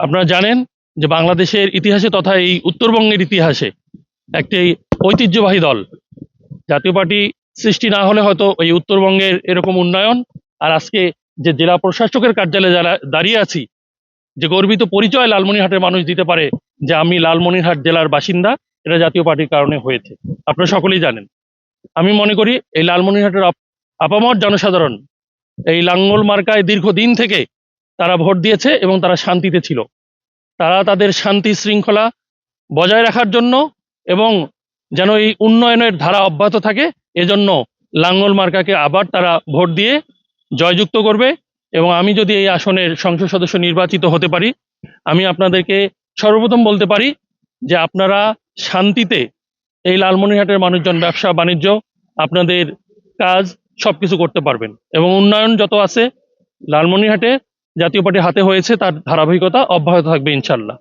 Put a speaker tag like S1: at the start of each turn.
S1: আপনারা জানেন যে বাংলাদেশের ইতিহাসে তথা এই উত্তরবঙ্গের ইতিহাসে একটি ঐতিহ্যবাহী দল জাতীয় পার্টি সৃষ্টি না হলে হয়তো এই উত্তরবঙ্গের এরকম উন্নয়ন আর আজকে যে জেলা প্রশাসকের কার্যালয়ে যারা দাঁড়িয়ে আছি, যে গর্বিত পরিচয় লালমনিরহাটের মানুষ দিতে পারে যে আমি লালমনিরহাট জেলার বাসিন্দা, এটা জাতীয় পার্টির কারণে হয়েছে। আপনারা সকলেই জানেন। আমি মনে করি এই লালমনিরহাটের আপামর জনসাধারণ এই লাঙ্গল মার্কায় দীর্ঘদিন থেকে তারা ভোট দিয়েছে এবং তারা শান্তিতে ছিল। তারা তাদের শান্তি শৃঙ্খলা বজায় রাখার জন্য এবং যেন এই উন্নয়নের ধারা অব্যাহত থাকে, এজন্য লাঙ্গল মার্কাকে আবার তারা ভোট দিয়ে জয়যুক্ত করবে। এবং আমি যদি এই আসনের সংসদ সদস্য নির্বাচিত হতে পারি, আমি আপনাদেরকে সর্বপ্রথম বলতে পারি যে আপনারা শান্তিতে এই লালমনিরহাটের মানুষজন ব্যবসা বাণিজ্য আপনাদের কাজ সবকিছু করতে পারবেন এবং উন্নয়ন যত আছে লালমনিরহাটে জাতীয় পার্টি হাতে হয়েছে তার ধারাবাহিকতা অব্যাহত থাকবে ইনশাল্লাহ।